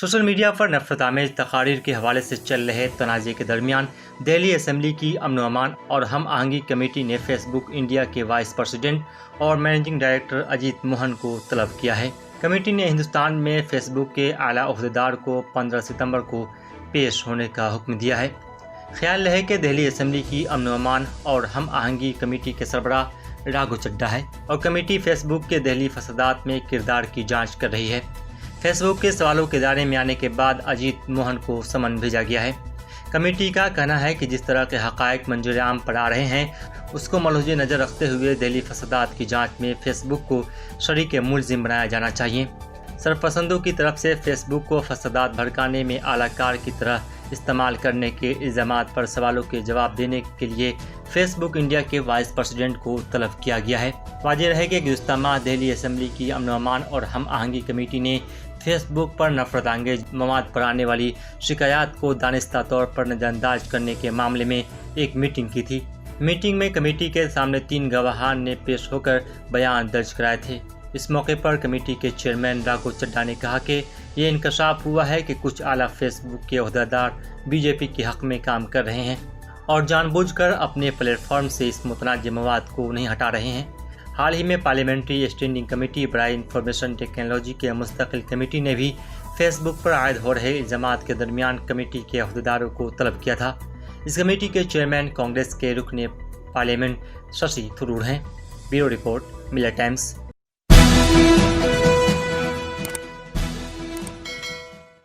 Social media पर नफरत आमेज तकारीर के हवाले से चल रहे तनाज़े के दरमियान दिल्ली असम्बली की अमन व अमान और हम आहंगी कमेटी ने फेसबुक इंडिया के वाइस प्रेसिडेंट और मैनेजिंग डायरेक्टर अजीत मोहन को तलब किया है। कमेटी ने हिंदुस्तान में फेसबुक के आला ओहदेदार को 15 सितंबर को पेश होने का हुक्म दिया है। ख्याल रहे कि दिल्ली असम्बली की अमन व अमान और हम आहंगी कमेटी के सरबराह राघव चड्ढा है और कमेटी फेसबुक के दिल्ली फसादात में किरदार की जाँच कर रही है। फेसबुक के सवालों के दायरे में आने के बाद अजीत मोहन को समन भेजा गया है। कमेटी का कहना है कि जिस तरह के हक़ाइक़ मंजर आम पर आ रहे हैं उसको मलहूज़ नज़र रखते हुए दिल्ली फसादात की जांच में फेसबुक को शरीक मुलज़िम बनाया जाना चाहिए। सरपसंदों की तरफ से फेसबुक को फसादात भड़काने में आलाकार की तरह इस्तेमाल करने के इल्ज़ामात पर सवालों के जवाब देने के लिए फेसबुक इंडिया के वाइस प्रेसिडेंट को तलब किया गया है। वाज़ेह रहे कि गुज़श्ता माह दिल्ली असम्बली की अमन व अमान और हम आहंगी कमेटी ने फेसबुक पर नफरत अंगेज मवाद पर आने वाली शिकायत को दानिस्ता तौर पर नज़रअंदाज करने के मामले में एक मीटिंग की थी। मीटिंग में कमेटी के सामने 3 गवाहान ने पेश होकर बयान दर्ज कराए थे। इस मौके पर कमेटी के चेयरमैन राघव चड्ढा ने कहा कि ये इंकशाफ हुआ है कि कुछ आला फेसबुक के ओहदेदार बीजेपी के हक़ में काम कर रहे हैं और जानबूझकर अपने प्लेटफॉर्म से इस मुतनाज़ मवाद को नहीं हटा रहे हैं। हाल ही में पार्लियामेंट्री स्टैंडिंग कमेटी बराए इंफॉर्मेशन टेक्नोलॉजी के मुस्तकिल कमेटी ने भी फेसबुक पर आयद हो रहे इल्ज़ामात के दरमियान कमेटी के अहदेदारों को तलब किया था। इस कमेटी के चेयरमैन कांग्रेस के रुकने पार्लियामेंट शशि थरूर हैं। Bureau report, mirror times.